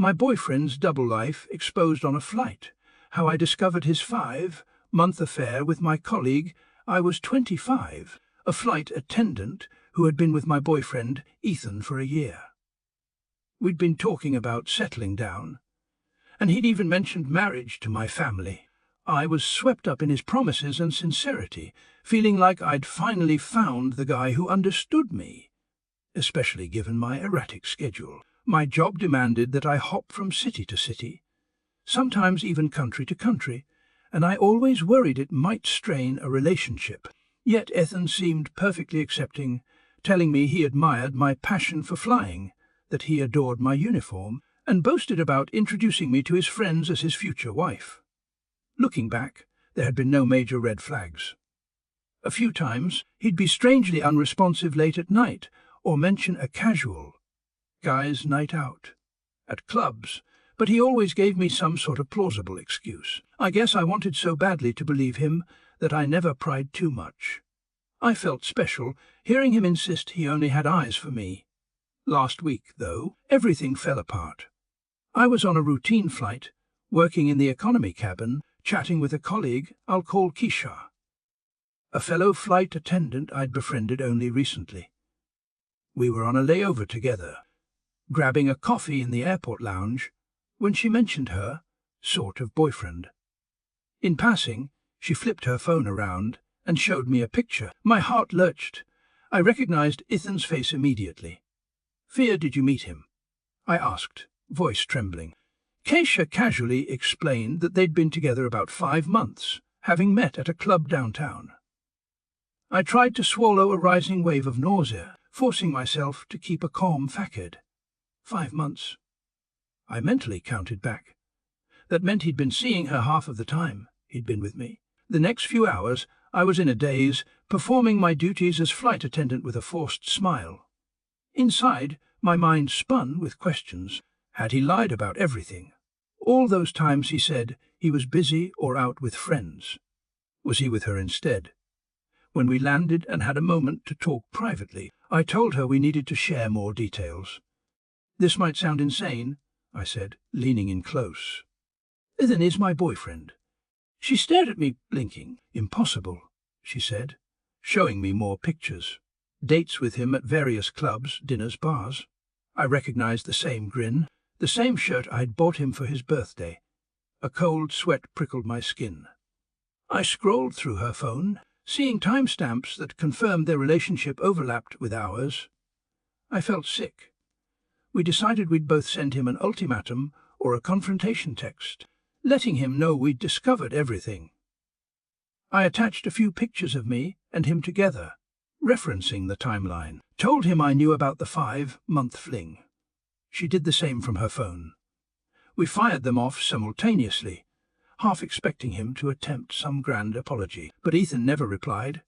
My boyfriend's double life exposed on a flight, how I discovered his 5-month affair with my colleague. I was 25, a flight attendant who had been with my boyfriend, Ethan, for a year. We'd been talking about settling down, and he'd even mentioned marriage to my family. I was swept up in his promises and sincerity, feeling like I'd finally found the guy who understood me, especially given my erratic schedule. My job demanded that I hop from city to city, sometimes even country to country, and I always worried it might strain a relationship. Yet Ethan seemed perfectly accepting, telling me he admired my passion for flying, that he adored my uniform, and boasted about introducing me to his friends as his future wife. Looking back, there had been no major red flags. A few times, he'd be strangely unresponsive late at night, or mention a casual guys' night out at clubs, but he always gave me some sort of plausible excuse. I guess I wanted so badly to believe him that I never pried too much. I felt special, hearing him insist he only had eyes for me. Last week, though, everything fell apart. I was on a routine flight, working in the economy cabin, chatting with a colleague I'll call Keisha, a fellow flight attendant I'd befriended only recently. We were on a layover together, grabbing a coffee in the airport lounge, when she mentioned her sort of boyfriend. In passing, she flipped her phone around and showed me a picture. My heart lurched. I recognized Ethan's face immediately. "Fear, did you meet him?" I asked, voice trembling. Keisha casually explained that they'd been together about 5 months, having met at a club downtown. I tried to swallow a rising wave of nausea, forcing myself to keep a calm facade. 5 months. I mentally counted back. That meant he'd been seeing her half of the time he'd been with me. The next few hours, I was in a daze, performing my duties as flight attendant with a forced smile. Inside, my mind spun with questions. Had he lied about everything? All those times he said he was busy or out with friends. Was he with her instead? When we landed and had a moment to talk privately, I told her we needed to share more details. "This might sound insane," I said, leaning in close. "Ethan is my boyfriend." She stared at me, blinking. "Impossible," she said, showing me more pictures. Dates with him at various clubs, dinners, bars. I recognized the same grin, the same shirt I'd bought him for his birthday. A cold sweat prickled my skin. I scrolled through her phone, seeing timestamps that confirmed their relationship overlapped with ours. I felt sick. We decided we'd both send him an ultimatum or a confrontation text, letting him know we'd discovered everything. I attached a few pictures of me and him together, referencing the timeline. Told him I knew about the 5-month fling. She did the same from her phone. We fired them off simultaneously, half expecting him to attempt some grand apology. But Ethan never replied.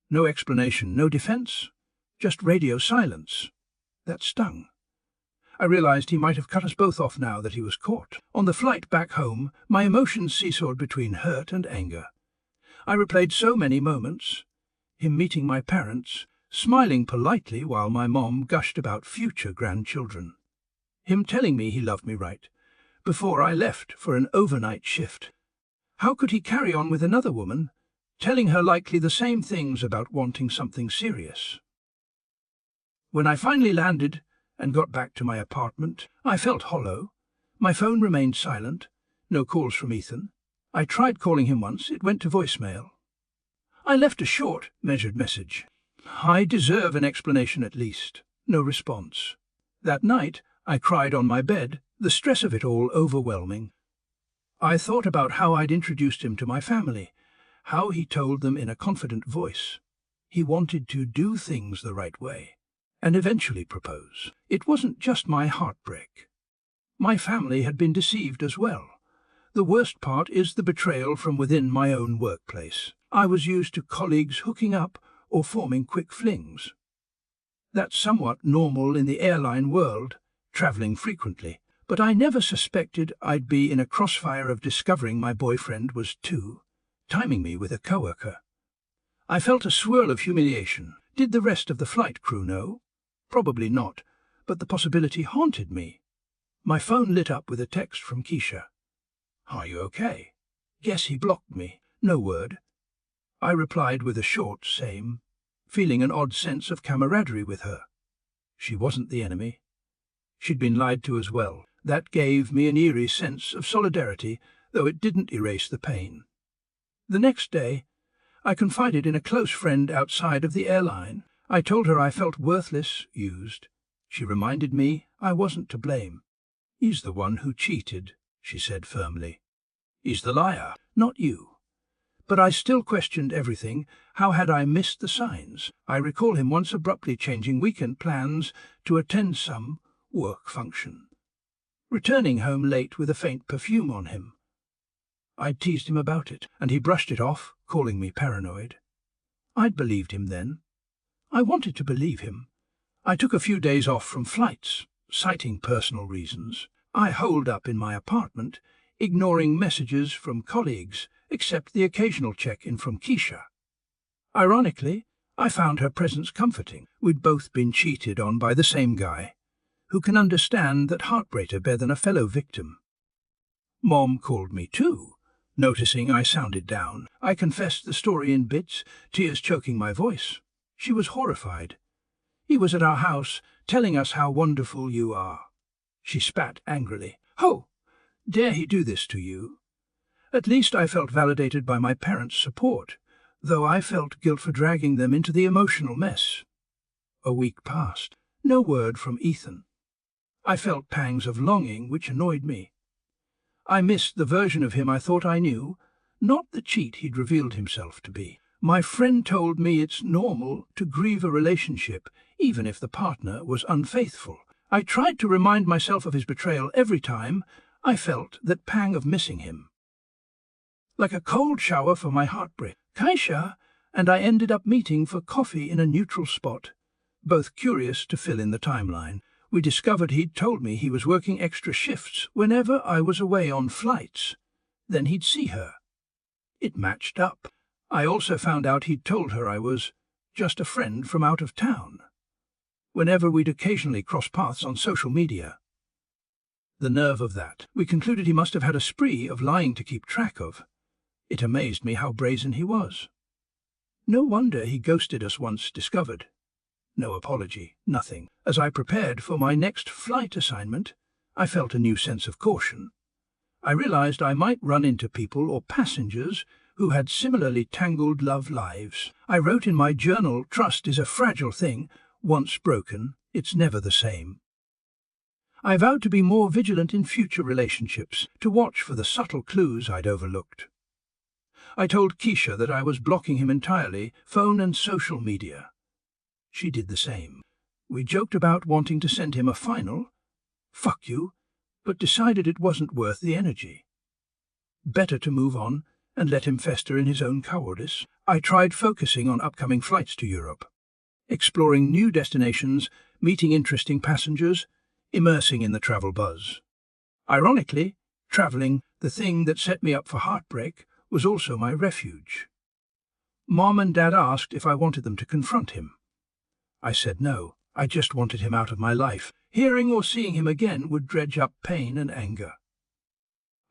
No explanation, no defense, just radio silence. That stung. I realized he might have cut us both off now that he was caught. On the flight back home, my emotions seesawed between hurt and anger. I replayed so many moments. Him meeting my parents, smiling politely while my mom gushed about future grandchildren. Him telling me he loved me right before I left for an overnight shift. How could he carry on with another woman, telling her likely the same things about wanting something serious? When I finally landed and got back to my apartment, I felt hollow. My phone remained silent, no calls from Ethan. I tried calling him once, it went to voicemail. I left a short, measured message. I deserve an explanation at least. No response. That night, I cried on my bed, the stress of it all overwhelming. I thought about how I'd introduced him to my family, how he told them in a confident voice. He wanted to do things the right way, and eventually propose. It wasn't just my heartbreak. My family had been deceived as well. The worst part is the betrayal from within my own workplace. I was used to colleagues hooking up or forming quick flings. That's somewhat normal in the airline world, traveling frequently, but I never suspected I'd be in a crossfire of discovering my boyfriend was too, timing me with a coworker. I felt a swirl of humiliation. Did the rest of the flight crew know? Probably not, but the possibility haunted me. My phone lit up with a text from Keisha. "Are you okay?" "Guess he blocked me. No word." I replied with a short same, feeling an odd sense of camaraderie with her. She wasn't the enemy. She'd been lied to as well. That gave me an eerie sense of solidarity, though it didn't erase the pain. The next day, I confided in a close friend outside of the airline. I told her I felt worthless, used. She reminded me I wasn't to blame. "He's the one who cheated," she said firmly. "He's the liar, not you." But I still questioned everything. How had I missed the signs? I recall him once abruptly changing weekend plans to attend some work function, returning home late with a faint perfume on him. I teased him about it, and he brushed it off, calling me paranoid. I'd believed him then. I wanted to believe him. I took a few days off from flights, citing personal reasons. I holed up in my apartment, ignoring messages from colleagues, except the occasional check-in from Keisha. Ironically, I found her presence comforting. We'd both been cheated on by the same guy, who can understand that heartbreaker better than a fellow victim. Mom called me too. Noticing I sounded down, I confessed the story in bits, tears choking my voice. She was horrified. "He was at our house, telling us how wonderful you are." She spat angrily. "Oh, dare he do this to you?" At least I felt validated by my parents' support, though I felt guilt for dragging them into the emotional mess. A week passed. No word from Ethan. I felt pangs of longing which annoyed me. I missed the version of him I thought I knew, not the cheat he'd revealed himself to be. My friend told me it's normal to grieve a relationship, even if the partner was unfaithful. I tried to remind myself of his betrayal every time I felt that pang of missing him. Like a cold shower for my heartbreak, Keisha and I ended up meeting for coffee in a neutral spot, both curious to fill in the timeline. We discovered he'd told me he was working extra shifts whenever I was away on flights. Then he'd see her. It matched up. I also found out he'd told her I was just a friend from out of town, whenever we'd occasionally cross paths on social media. The nerve of that. We concluded he must have had a spree of lying to keep track of. It amazed me how brazen he was. No wonder he ghosted us once discovered. No apology, nothing. As I prepared for my next flight assignment, I felt a new sense of caution. I realized I might run into people or passengers who had similarly tangled love lives. I wrote in my journal, "Trust is a fragile thing. Once broken, it's never the same." I vowed to be more vigilant in future relationships, to watch for the subtle clues I'd overlooked. I told Keisha that I was blocking him entirely, phone and social media. She did the same. We joked about wanting to send him a final "fuck you," but decided it wasn't worth the energy. Better to move on and let him fester in his own cowardice. I tried focusing on upcoming flights to Europe, exploring new destinations, meeting interesting passengers, immersing in the travel buzz. Ironically, traveling, the thing that set me up for heartbreak, was also my refuge. Mom and Dad asked if I wanted them to confront him. I said no. I just wanted him out of my life. Hearing or seeing him again would dredge up pain and anger.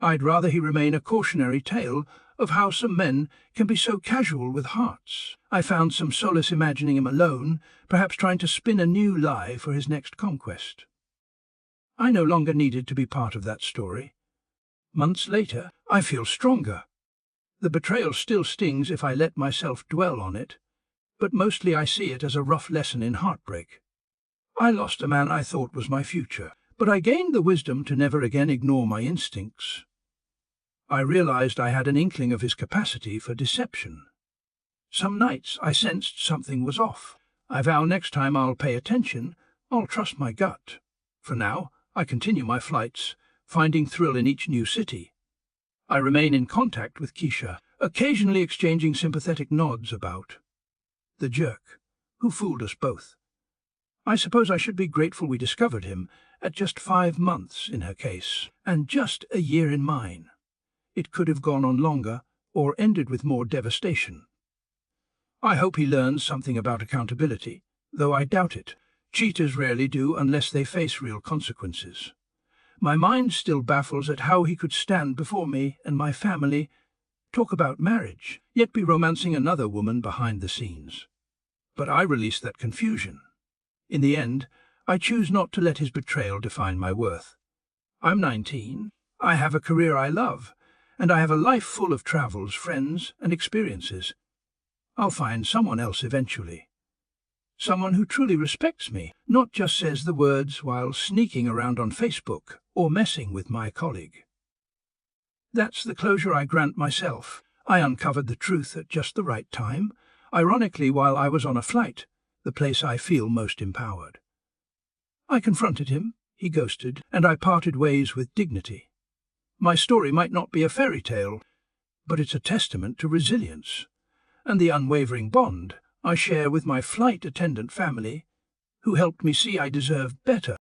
I'd rather he remain a cautionary tale of how some men can be so casual with hearts. I found some solace imagining him alone, perhaps trying to spin a new lie for his next conquest. I no longer needed to be part of that story. Months later, I feel stronger. The betrayal still stings if I let myself dwell on it, but mostly I see it as a rough lesson in heartbreak. I lost a man I thought was my future, but I gained the wisdom to never again ignore my instincts. I realized I had an inkling of his capacity for deception. Some nights I sensed something was off. I vow next time I'll pay attention, I'll trust my gut. For now, I continue my flights, finding thrill in each new city. I remain in contact with Keisha, occasionally exchanging sympathetic nods about the jerk who fooled us both. I suppose I should be grateful we discovered him at just 5 months in her case, and just a year in mine. It could have gone on longer, or ended with more devastation. I hope he learns something about accountability, though I doubt it. Cheaters rarely do unless they face real consequences. My mind still baffles at how he could stand before me and my family, talk about marriage, yet be romancing another woman behind the scenes. But I release that confusion. In the end, I choose not to let his betrayal define my worth. I'm 19, I have a career I love, and I have a life full of travels, friends, and experiences. I'll find someone else eventually. Someone who truly respects me, not just says the words while sneaking around on Facebook or messing with my colleague. That's the closure I grant myself. I uncovered the truth at just the right time, ironically while I was on a flight, the place I feel most empowered. I confronted him, he ghosted, and I parted ways with dignity. My story might not be a fairy tale, but it's a testament to resilience and the unwavering bond I share with my flight attendant family, who helped me see I deserved better.